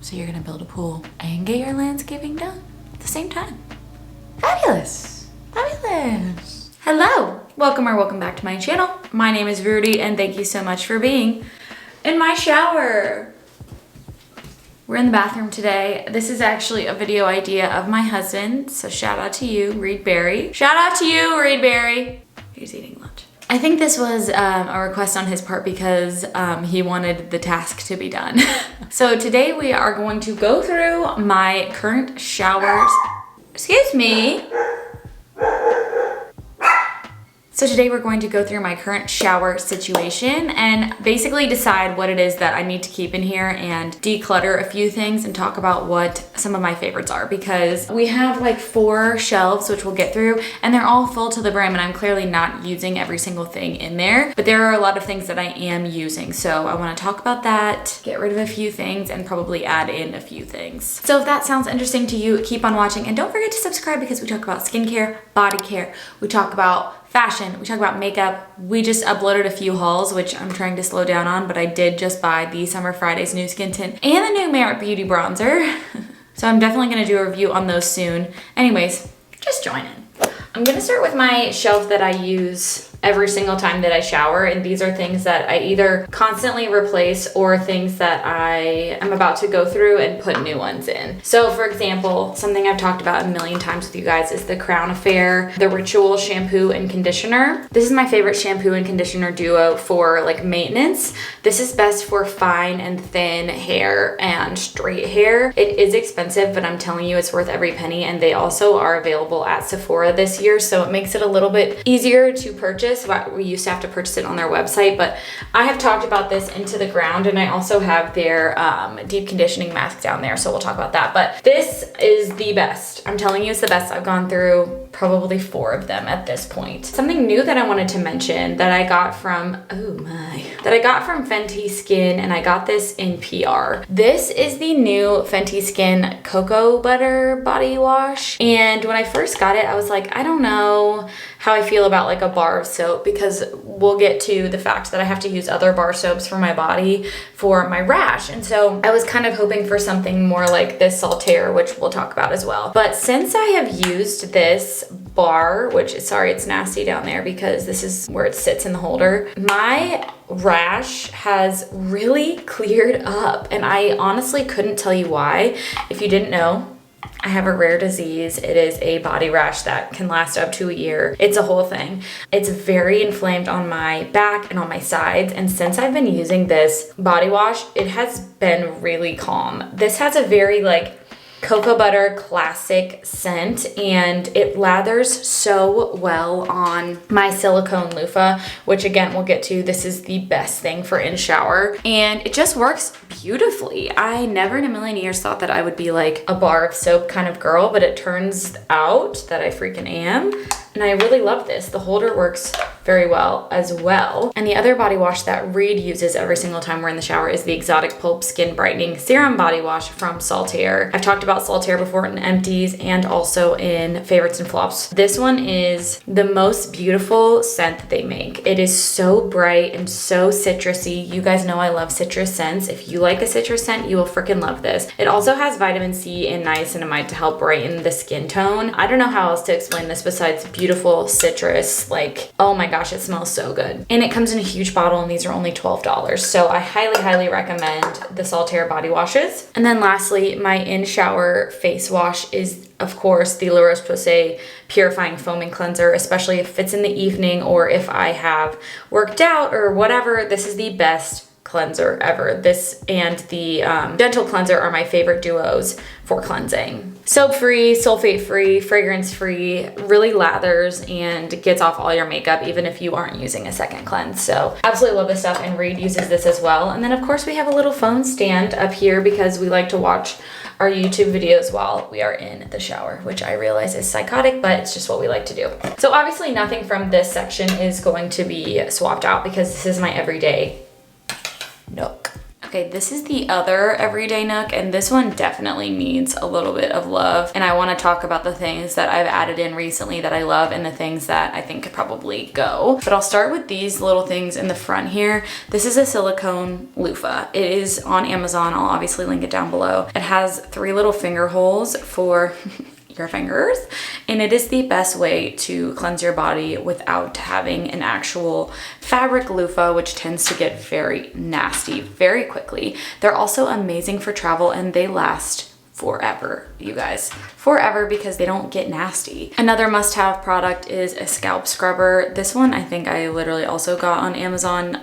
So you're gonna build a pool and get your landscaping done at the same time. Fabulous, fabulous. Hello, welcome back to my channel. My name is Rudi and thank you so much for being in my shower. We're in the bathroom today. This is actually a video idea of my husband, so shout out to you, Reed Berry. Shout out to you, Reed Berry. He's eating lunch. I think this was a request on his part because he wanted the task to be done. So today we are going to go through my current showers. Excuse me. So today we're going to go through my current shower situation and basically decide what it is that I need to keep in here and declutter a few things and talk about what some of my favorites are, because we have like 4 shelves which we'll get through and they're all full to the brim and I'm clearly not using every single thing in there, but there are a lot of things that I am using. So I want to talk about that, get rid of a few things and probably add in a few things. So if that sounds interesting to you, keep on watching and don't forget to subscribe because we talk about skincare, body care, we talk about fashion, we talk about makeup. We just uploaded a few hauls, which I'm trying to slow down on, but I did just buy the Summer Fridays new skin tint and the new Merit Beauty bronzer. So I'm definitely gonna do a review on those soon. Anyways, just join in. I'm gonna start with my shelf that I use every single time that I shower, and these are things that I either constantly replace or things that I am about to go through and put new ones in. So for example, something I've talked about a million times with you guys is the Crown Affair, the Ritual shampoo and conditioner. This is my favorite shampoo and conditioner duo for like maintenance. This is best for fine and thin hair and straight hair. It is expensive, but I'm telling you it's worth every penny, and they also are available at Sephora this year, so it makes it a little bit easier to purchase. We used to have to purchase it on their website, but I have talked about this into the ground, and I also have their deep conditioning mask down there, so we'll talk about that. But this is the best. I'm telling you, it's the best. I've gone through probably 4 of them at this point. Something new that I wanted to mention that I got from, Fenty Skin, and I got this in PR. This is the new Fenty Skin Cocoa Butter Body Wash, and when I first got it, I was like, I don't know how I feel about like a bar of soap, because we'll get to the fact that I have to use other bar soaps for my body for my rash. And so I was kind of hoping for something more like this Saltaire, which we'll talk about as well. But since I have used this bar, which sorry, it's nasty down there because this is where it sits in the holder, my rash has really cleared up, and I honestly couldn't tell you why. If you didn't know, I have a rare disease. It is a body rash that can last up to a year. It's a whole thing. It's very inflamed on my back and on my sides. And since I've been using this body wash, it has been really calm. This has a very like cocoa butter classic scent, and it lathers so well on my silicone loofah, which again we'll get to. This is the best thing for in shower, and it just works beautifully. I never in a million years thought that I would be like a bar of soap kind of girl, but it turns out that I freaking am, and I really love this. The holder works very well as well. And the other body wash that Reed uses every single time we're in the shower is the Exotic Pulp Skin Brightening Serum Body Wash from Saltaire. I've talked about Saltaire before in empties and also in favorites and flops. This one is the most beautiful scent that they make. It is so bright and so citrusy. You guys know I love citrus scents. If you like a citrus scent, you will freaking love this. It also has vitamin C and niacinamide to help brighten the skin tone. I don't know how else to explain this besides beautiful citrus. Like, oh my gosh, it smells so good. And it comes in a huge bottle, and these are only $12. So I highly recommend the Saltaire body washes. And then lastly, my in-shower face wash is of course the La Roche-Posay Purifying Foaming Cleanser, especially if it's in the evening or if I have worked out or whatever. This is the best cleanser ever. This and the Gentle Cleanser are my favorite duos for cleansing. Soap-free, sulfate-free, fragrance-free, really lathers and gets off all your makeup even if you aren't using a second cleanse. So absolutely love this stuff, and Reed uses this as well. And then of course we have a little phone stand up here because we like to watch our YouTube videos while we are in the shower, which I realize is psychotic, but it's just what we like to do. So obviously nothing from this section is going to be swapped out because this is my everyday nook. Okay. Okay, this is the other everyday nook, and this one definitely needs a little bit of love. And I want to talk about the things that I've added in recently that I love and the things that I think could probably go. But I'll start with these little things in the front here. This is a silicone loofah. It is on Amazon. I'll obviously link it down below. It has 3 little finger holes for your fingers, and it is the best way to cleanse your body without having an actual fabric loofah, which tends to get very nasty very quickly. They're also amazing for travel, and they last forever, you guys. Forever, because they don't get nasty. Another must-have product is a scalp scrubber. This one I think I literally also got on Amazon.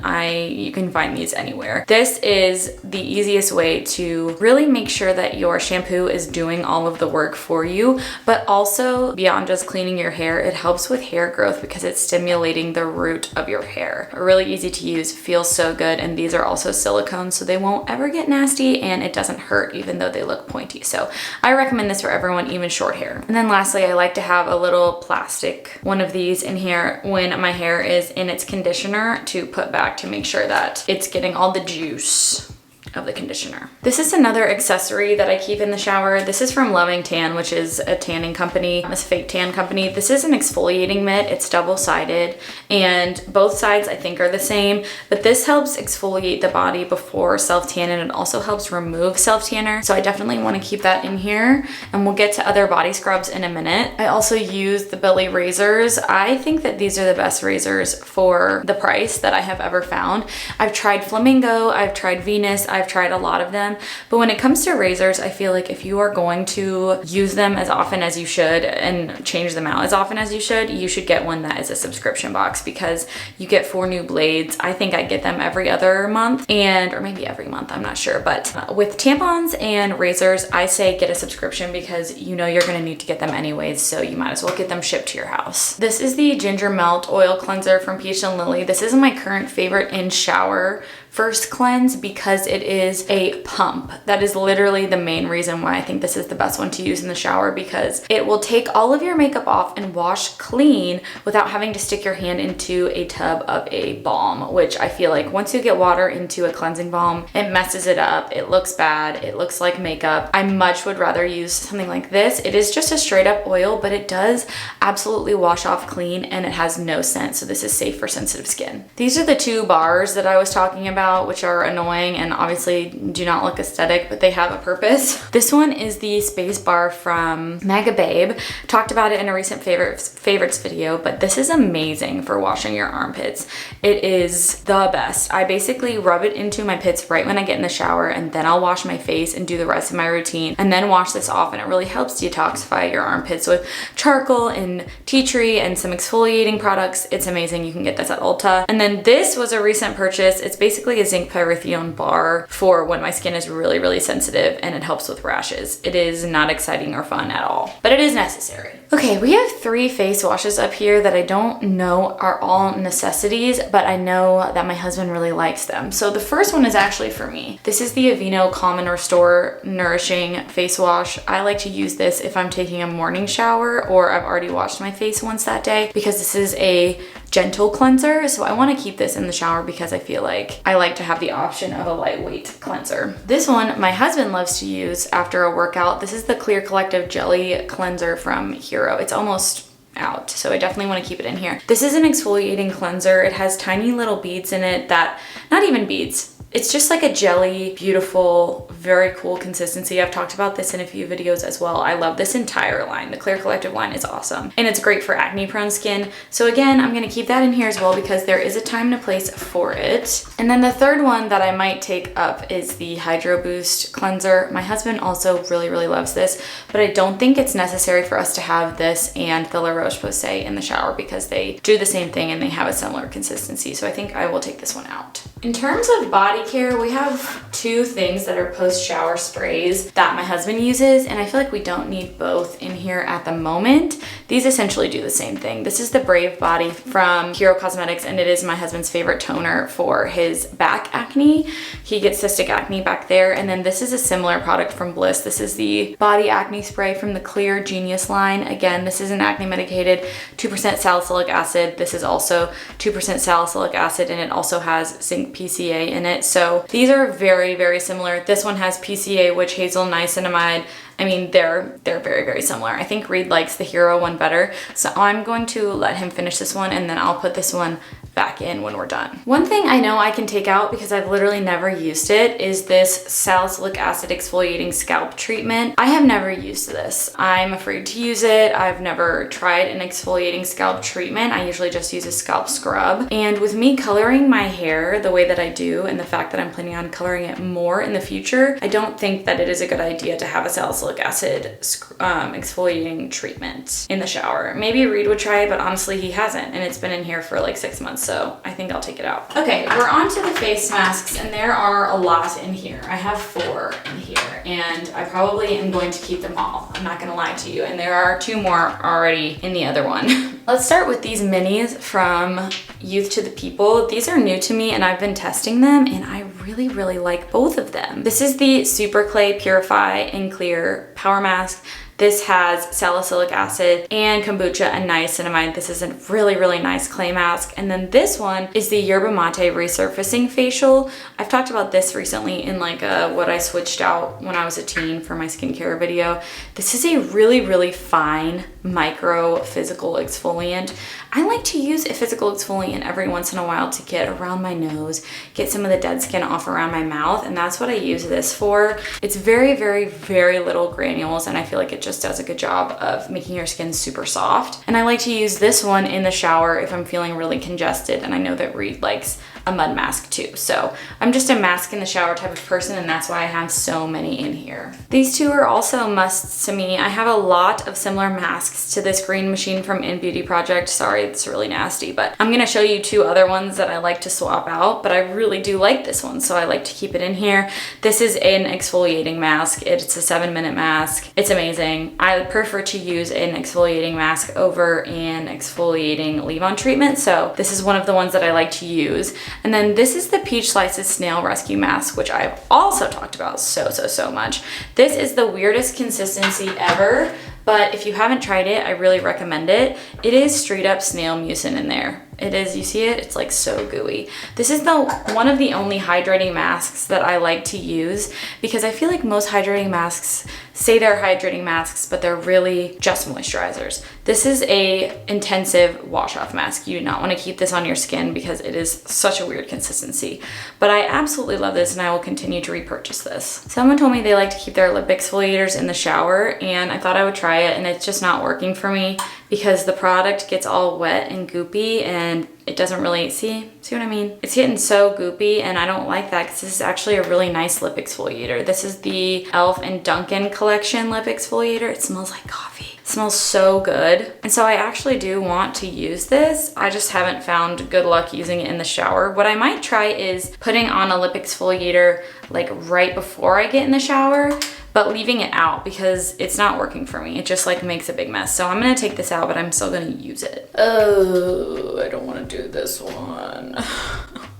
You can find these anywhere. This is the easiest way to really make sure that your shampoo is doing all of the work for you, but also beyond just cleaning your hair, it helps with hair growth because it's stimulating the root of your hair. Really easy to use, feels so good, and these are also silicone, so they won't ever get nasty, and it doesn't hurt even though they look pointy. So I recommend this for everyone, even short hair. And then lastly, I like to have a little plastic one of these in here when my hair is in its conditioner to put back to make sure that it's getting all the juice of the conditioner. This is another accessory that I keep in the shower. This is from Loving Tan, which is a tanning company, a fake tan company. This is an exfoliating mitt. It's double-sided, and both sides I think are the same, but this helps exfoliate the body before self-tan, and it also helps remove self-tanner. So I definitely want to keep that in here, and we'll get to other body scrubs in a minute. I also use the Billy razors. I think that these are the best razors for the price that I have ever found. I've tried Flamingo, I've tried Venus, I've tried a lot of them, but when it comes to razors, I feel like if you are going to use them as often as you should and change them out as often as you should get one that is a subscription box, because you get 4 new blades. I think I get them every other month, or maybe every month, I'm not sure. But with tampons and razors, I say get a subscription because you know you're gonna need to get them anyways, so you might as well get them shipped to your house. This is the Ginger Melt Oil Cleanser from Peach and Lily. This is my current favorite in shower first cleanse because it is a pump. That is literally the main reason why I think this is the best one to use in the shower, because it will take all of your makeup off and wash clean without having to stick your hand into a tub of a balm, which I feel like once you get water into a cleansing balm, it messes it up. It looks bad. It looks like makeup. I much would rather use something like this. It is just a straight up oil, but it does absolutely wash off clean, and it has no scent, so this is safe for sensitive skin. These are the 2 bars that I was talking about, which are annoying and obviously do not look aesthetic, but they have a purpose. This one is the space bar from Mega Babe. Talked about it in a recent favorites video, but this is amazing for washing your armpits. It is the best. I basically rub it into my pits right when I get in the shower, and then I'll wash my face and do the rest of my routine, and then wash this off, and it really helps detoxify your armpits with charcoal and tea tree and some exfoliating products. It's amazing. You can get this at Ulta. And then this was a recent purchase. It's basically a zinc pyrithione bar for when my skin is really, really sensitive, and it helps with rashes. It is not exciting or fun at all, but it is necessary. Okay, we have 3 face washes up here that I don't know are all necessities, but I know that my husband really likes them. So the first one is actually for me. This is the Aveeno Calm and Restore Nourishing Face Wash. I like to use this if I'm taking a morning shower or I've already washed my face once that day, because this is a gentle cleanser. So I want to keep this in the shower because I feel like I like to have the option of a lightweight cleanser. This one my husband loves to use after a workout. This is the Clear Collective Jelly Cleanser from Hero. It's almost out, so I definitely want to keep it in here. This is an exfoliating cleanser. It has tiny little beads in it that, not even beads, it's just like a jelly, beautiful, very cool consistency. I've talked about this in a few videos as well. I love this entire line. The Clear Collective line is awesome, and it's great for acne prone skin. So again, I'm gonna keep that in here as well because there is a time and a place for it. And then the third one that I might take up is the Hydro Boost Cleanser. My husband also really, really loves this, but I don't think it's necessary for us to have this and the La Roche-Posay in the shower because they do the same thing and they have a similar consistency. So I think I will take this one out. In terms of body care, we have 2 things that are post-shower sprays that my husband uses, and I feel like we don't need both in here at the moment. These essentially do the same thing. This is the Brave Body from Hero Cosmetics, and it is my husband's favorite toner for his back acne. He gets cystic acne back there. And then this is a similar product from Bliss. This is the Body Acne Spray from the Clear Genius line. Again, this is an acne medicated 2% salicylic acid. This is also 2% salicylic acid, and it also has zinc PCA in it. So these are very, very similar. This one has PCA, witch hazel, niacinamide. I mean, they're very, very similar. I think Reed likes the Hero one better. So I'm going to let him finish this one, and then I'll put this one back in when we're done. One thing I know I can take out because I've literally never used it is this salicylic acid exfoliating scalp treatment. I have never used this. I'm afraid to use it. I've never tried an exfoliating scalp treatment. I usually just use a scalp scrub. And with me coloring my hair the way that I do, and the fact that I'm planning on coloring it more in the future, I don't think that it is a good idea to have a salicylic acid exfoliating treatment in the shower. Maybe Reed would try it, but honestly he hasn't, and it's been in here for like 6 months. So I think I'll take it out. Okay, we're on to the face masks, and there are a lot in here. I have 4 in here, and I probably am going to keep them all. I'm not gonna lie to you. And there are 2 more already in the other one. Let's start with these minis from Youth to the People. These are new to me, and I've been testing them, and I really, really like both of them. This is the Super Clay Purify and Clear Power Mask. This has salicylic acid and kombucha and niacinamide. This is a really, really nice clay mask. And then this one is the Yerba Mate Resurfacing Facial. I've talked about this recently in like what I switched out when I was a teen for my skincare video. This is a really, really fine micro physical exfoliant. I like to use a physical exfoliant every once in a while to get around my nose, get some of the dead skin off around my mouth, and that's what I use this for. It's very, very, very little granules, and I feel like it just does a good job of making your skin super soft. And I like to use this one in the shower if I'm feeling really congested, and I know that Reed likes a mud mask too. So I'm just a mask in the shower type of person, and that's why I have so many in here. These 2 are also musts to me. I have a lot of similar masks to this green machine from In Beauty Project. Sorry, it's really nasty, but I'm gonna show you 2 other ones that I like to swap out, but I really do like this one, so I like to keep it in here. This is an exfoliating mask. It's a 7-minute mask. It's amazing. I prefer to use an exfoliating mask over an exfoliating leave-on treatment, so this is one of the ones that I like to use. And then this is the Peach Slices Snail Rescue Mask, which I've also talked about so much. This is the weirdest consistency ever, but if you haven't tried it, I really recommend it. It is straight up snail mucin in there. It is, you see it? It's like so gooey. This is one of the only hydrating masks that I like to use because I feel like most hydrating masks say they're hydrating masks, but they're really just moisturizers. This is a intensive wash off mask. You do not want to keep this on your skin because it is such a weird consistency. But I absolutely love this, and I will continue to repurchase this. Someone told me they like to keep their lip exfoliators in the shower, and I thought I would try it, and it's just not working for me because the product gets all wet and goopy, and it doesn't really, see what I mean? It's getting so goopy, and I don't like that because this is actually a really nice lip exfoliator. This is the e.l.f. and Dunkin' collection lip exfoliator. It smells like coffee. It smells so good. And so I actually do want to use this. I just haven't found good luck using it in the shower. What I might try is putting on a lip exfoliator like right before I get in the shower, but leaving it out because it's not working for me. It just like makes a big mess. So I'm gonna take this out, but I'm still gonna use it. Oh, I don't wanna do this one.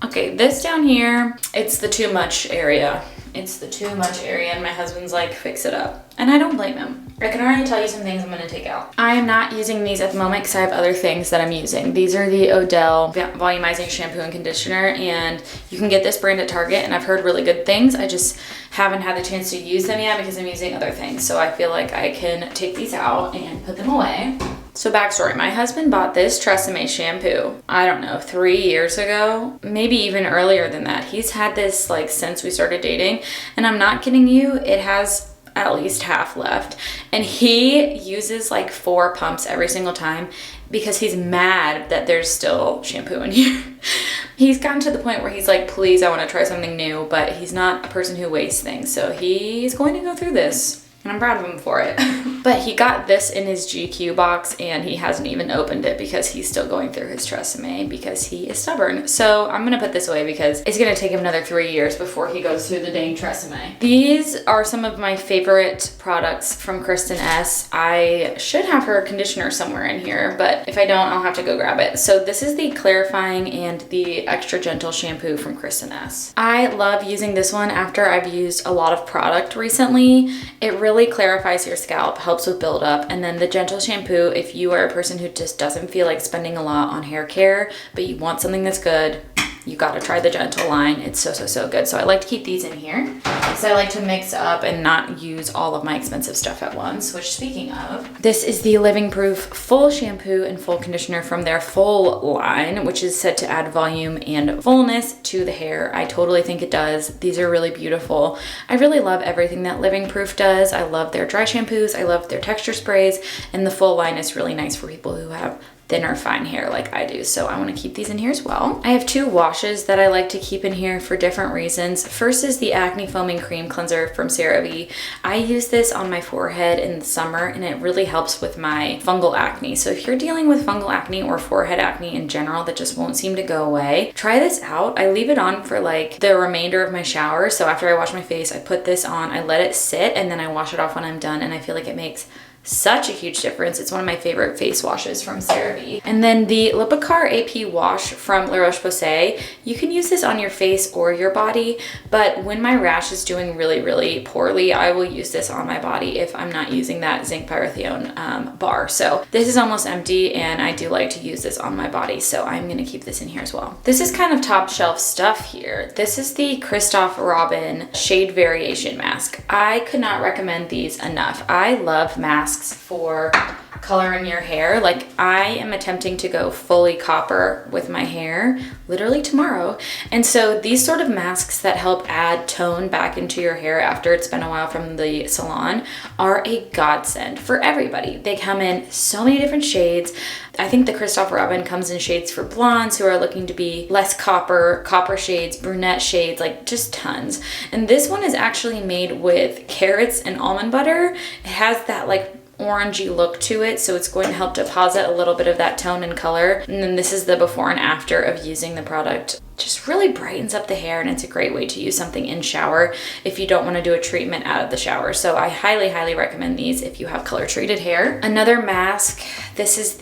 Okay, this down here, it's the too much area. It's the too much area, and my husband's like, fix it up. And I don't blame him. I can already tell you some things I'm gonna take out. I am not using these at the moment because I have other things that I'm using. These are the Odell Volumizing Shampoo and Conditioner, and you can get this brand at Target, and I've heard really good things. I just haven't had the chance to use them yet because I'm using other things. So I feel like I can take these out and put them away. So backstory, my husband bought this Tresemme shampoo, I don't know, 3 years ago, maybe even earlier than that. He's had this like since we started dating, and I'm not kidding you, it has at least half left. And he uses like 4 pumps every single time because he's mad that there's still shampoo in here. He's gotten to the point where he's like, please, I want to try something new, but he's not a person who wastes things. So he's going to go through this. And I'm proud of him for it. But he got this in his GQ box, and he hasn't even opened it because he's still going through his Tresemme because he is stubborn. So I'm gonna put this away because it's gonna take him another 3 years before he goes through the dang Tresemme. These are some of my favorite products from Kristen S. I should have her conditioner somewhere in here, but if I don't, I'll have to go grab it. So this is the clarifying and the extra gentle shampoo from Kristen S. I love using this one after I've used a lot of product recently. It really clarifies your scalp, helps with buildup, and then the gentle shampoo, if you are a person who just doesn't feel like spending a lot on hair care, but you want something that's good, you gotta try the gentle line. It's so good. So I like to keep these in here because I like to mix up and not use all of my expensive stuff at once, which speaking of, this is the Living Proof Full Shampoo and Full Conditioner from their Full line, which is said to add volume and fullness to the hair. I totally think it does. These are really beautiful. I really love everything that Living Proof does. I love their dry shampoos. I love their texture sprays, and the Full line is really nice for people who have thinner fine hair like I do, so I want to keep these in here as well. I have 2 washes that I like to keep in here for different reasons. First is the Acne Foaming Cream Cleanser from CeraVe. I use this on my forehead in the summer and it really helps with my fungal acne. So if you're dealing with fungal acne or forehead acne in general that just won't seem to go away, try this out. I leave it on for like the remainder of my shower. So after I wash my face, I put this on, I let it sit, and then I wash it off when I'm done, and I feel like it makes such a huge difference. It's one of my favorite face washes from CeraVe. And then the Lipicar AP wash from La Roche-Posay. You can use this on your face or your body, but when my rash is doing really poorly, I will use this on my body if I'm not using that zinc pyrithione bar. So this is almost empty, and I do like to use this on my body, so I'm gonna keep this in here as well. This is kind of top shelf stuff here. This is the Christoph Robin Shade Variation Mask. I could not recommend these enough. I love masks for coloring your hair. Like, I am attempting to go fully copper with my hair literally tomorrow. And so these sort of masks that help add tone back into your hair after it's been a while from the salon are a godsend for everybody. They come in so many different shades. I think the Christoph Robin comes in shades for blondes who are looking to be less copper shades, brunette shades, like just tons. And this one is actually made with carrots and almond butter. It has that like orangey look to it, so it's going to help deposit a little bit of that tone and color. And then this is the before and after of using the product. Just really brightens up the hair, and it's a great way to use something in shower if you don't want to do a treatment out of the shower. So I highly recommend these if you have color treated hair. Another mask, this is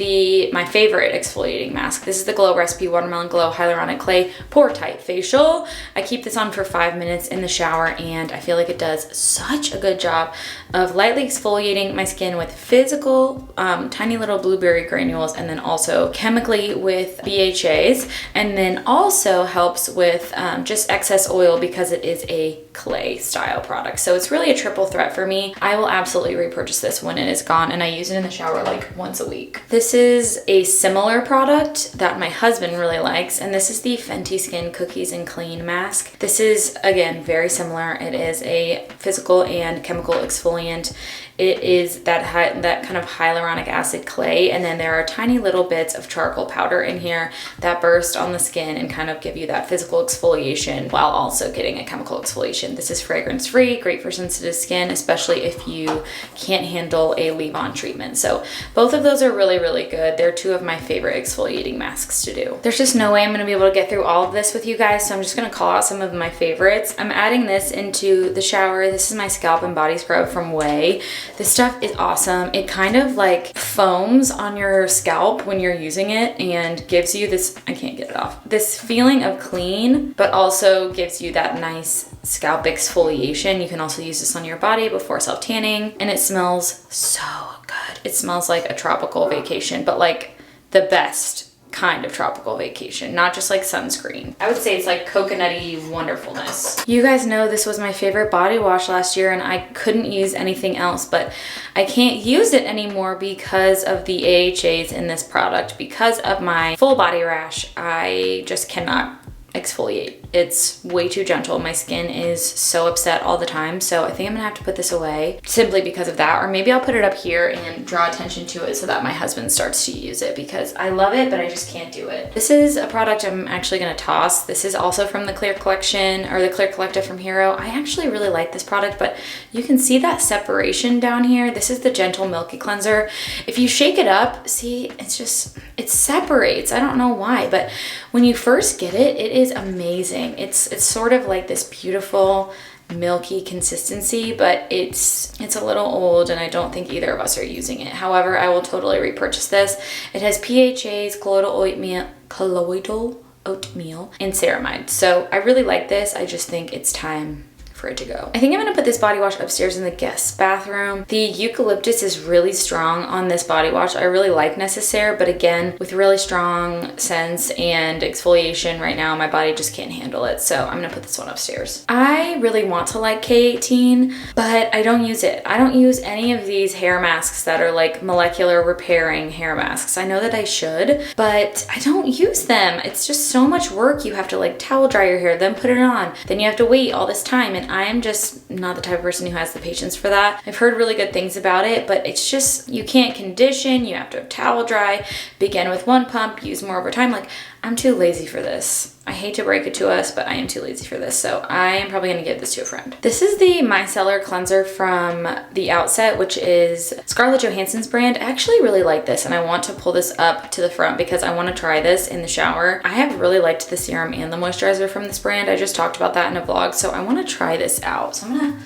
my favorite exfoliating mask. This is the Glow Recipe Watermelon Glow Hyaluronic Clay Pore Tight Facial. I keep this on for 5 minutes in the shower, and I feel like it does such a good job of lightly exfoliating my skin with physical tiny little blueberry granules, and then also chemically with BHAs, and then also helps with just excess oil because it is a clay style product. So it's really a triple threat for me. I will absolutely repurchase this when it is gone, and I use it in the shower like once a week. This is a similar product that my husband really likes, and this is the Fenty Skin Cookies and Clean Mask. This is, again, very similar. It is a physical and chemical exfoliant. It is that kind of hyaluronic acid clay, and then there are tiny little bits of charcoal powder in here that burst on the skin and kind of give you that physical exfoliation while also getting a chemical exfoliation. This is fragrance free, great for sensitive skin, especially if you can't handle a leave-on treatment. So both of those are really good. They're 2 of my favorite exfoliating masks to do. There's just no way I'm gonna be able to get through all of this with you guys, so I'm just gonna call out some of my favorites. I'm adding this into the shower. This is my scalp and body scrub from Way. This stuff is awesome. It kind of like foams on your scalp when you're using it and gives you this, I can't get it off, this feeling of clean, but also gives you that nice scalp exfoliation. You can also use this on your body before self-tanning, and it smells so good. It smells like a tropical vacation, but like the best kind of tropical vacation, not just like sunscreen. I would say it's like coconutty wonderfulness. You guys know this was my favorite body wash last year, and I couldn't use anything else, but I can't use it anymore because of the AHAs in this product. Because of my full body rash, I just cannot exfoliate. It's way too gentle. My skin is so upset all the time, so I think I'm gonna have to put this away simply because of that, or maybe I'll put it up here and draw attention to it so that my husband starts to use it, because I love it, but I just can't do it. This is a product I'm actually gonna toss. This is also from the Clear Collection, or the Clear Collective from Hero. I actually really like this product, but you can see that separation down here. This is the Gentle Milky Cleanser. If you shake it up, see, it separates. I don't know why, but when you first get it, it is amazing. It's sort of like this beautiful milky consistency, but it's a little old, and I don't think either of us are using it. However, I will totally repurchase this. It has PHAs, colloidal oatmeal, and ceramide. So I really like this. I just think it's time for it to go. I think I'm gonna put this body wash upstairs in the guest bathroom. The eucalyptus is really strong on this body wash. I really like Necessaire, but again, with really strong scents and exfoliation right now, my body just can't handle it. So I'm gonna put this one upstairs. I really want to like K18, but I don't use it. I don't use any of these hair masks that are like molecular repairing hair masks. I know that I should, but I don't use them. It's just so much work. You have to like towel dry your hair, then put it on, then you have to wait all this time, and I am just not the type of person who has the patience for that. I've heard really good things about it, but it's just, you can't condition, you have to towel dry, begin with one pump, use more over time. Like, I'm too lazy for this. I hate to break it to us, but I am too lazy for this, so I am probably gonna give this to a friend. This is the Micellar cleanser from The Outset, which is Scarlett Johansson's brand. I actually really like this, and I want to pull this up to the front because I want to try this in the shower. I have really liked the serum and the moisturizer from this brand. I just talked about that in a vlog, so I want to try this out. So I'm gonna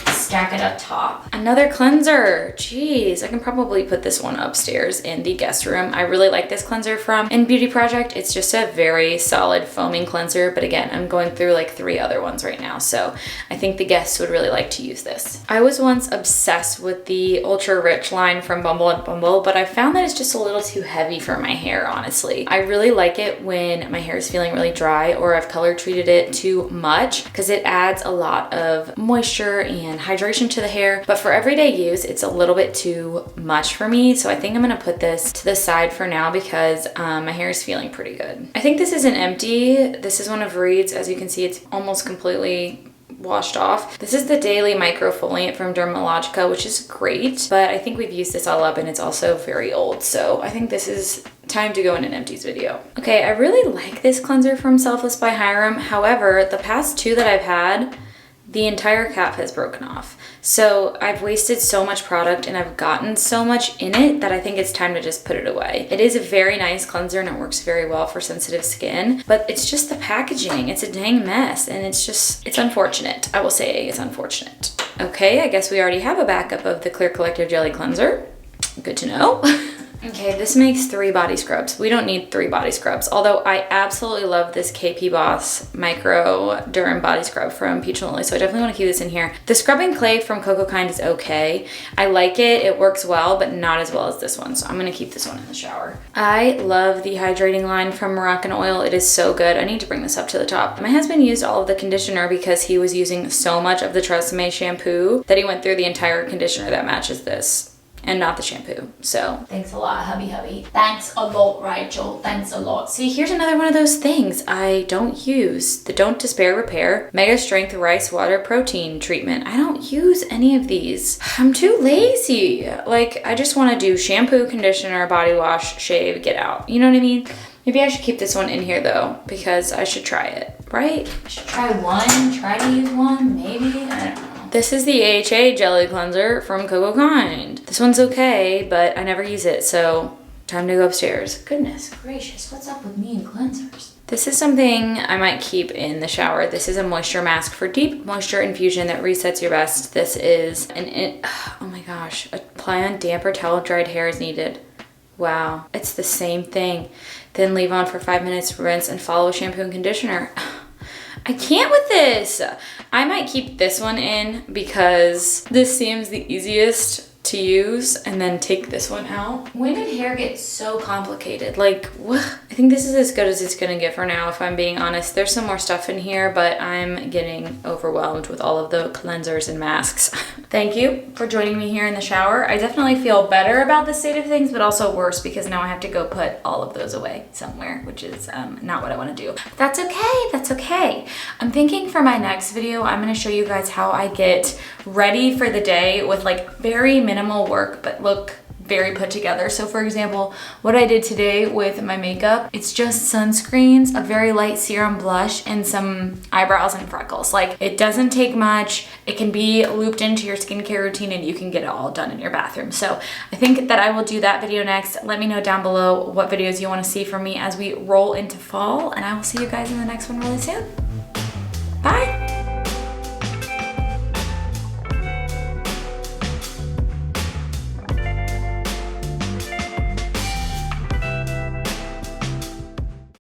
stack it up top. Another cleanser. Jeez, I can probably put this one upstairs in the guest room. I really like this cleanser from In Beauty Project. It's just a very solid foaming cleanser, but again, I'm going through like 3 other ones right now, so I think the guests would really like to use this. I was once obsessed with the Ultra Rich line from Bumble and Bumble, but I found that it's just a little too heavy for my hair, honestly. I really like it when my hair is feeling really dry or I've color treated it too much because it adds a lot of moisture and hydration to the hair, but for everyday use, it's a little bit too much for me. So I think I'm gonna put this to the side for now because my hair is feeling pretty good. I think this is an empty. This is one of Reed's. As you can see, it's almost completely washed off. This is the Daily Microfoliant from Dermalogica, which is great, but I think we've used this all up and it's also very old. So I think this is time to go in an empties video. Okay, I really like this cleanser from Selfless by Hyram. However, the past 2 that I've had, the entire cap has broken off. So I've wasted so much product and I've gotten so much in it that I think it's time to just put it away. It is a very nice cleanser and it works very well for sensitive skin, but it's just the packaging. It's a dang mess and it's unfortunate. I will say it's unfortunate. Okay, I guess we already have a backup of the Clear Collective Jelly Cleanser. Good to know. Okay, this makes 3 body scrubs. We don't need 3 body scrubs, although I absolutely love this KP Boss Micro Derm Body Scrub from Peach and Lily, so I definitely want to keep this in here. The scrubbing clay from Coco Kind is okay. I like it, it works well, but not as well as this one, so I'm gonna keep this one in the shower. I love the hydrating line from Moroccan Oil. It is so good. I need to bring this up to the top. My husband used all of the conditioner because he was using so much of the Tresemme shampoo that he went through the entire conditioner that matches this, and not the shampoo. So thanks a lot, hubby. Thanks a lot, Rachel. Thanks a lot. See, here's another one of those things I don't use. The Don't Despair Repair Mega Strength Rice Water Protein Treatment. I don't use any of these. I'm too lazy. Like, I just want to do shampoo, conditioner, body wash, shave, get out. You know what I mean? Maybe I should keep this one in here though, because I should try it, right? I should try one, try to use one, maybe, I don't know. This is the AHA Jelly Cleanser from Coco Kind. This one's okay, but I never use it, so time to go upstairs. Goodness gracious, what's up with me and cleansers? This is something I might keep in the shower. This is a moisture mask for deep moisture infusion that resets your best. This is oh my gosh, apply on damp or towel dried hair as needed. Wow, it's the same thing. Then leave on for 5 minutes, rinse, and follow with shampoo and conditioner. I can't with this. I might keep this one in because this seems the easiest to use, and then take this one out. When did hair get so complicated? Like, what? I think this is as good as it's gonna get for now, if I'm being honest. There's some more stuff in here, but I'm getting overwhelmed with all of the cleansers and masks. Thank you for joining me here in the shower. I definitely feel better about the state of things, but also worse because now I have to go put all of those away somewhere, which is not what I wanna do. But that's okay, that's okay. I'm thinking for my next video, I'm gonna show you guys how I get ready for the day with like very minimal work, but look very put together. So for example, what I did today with my makeup, it's just sunscreens, a very light serum blush, and some eyebrows and freckles. Like, it doesn't take much. It can be looped into your skincare routine and you can get it all done in your bathroom. So I think that I will do that video next. Let me know down below what videos you want to see from me as we roll into fall, and I will see you guys in the next one really soon.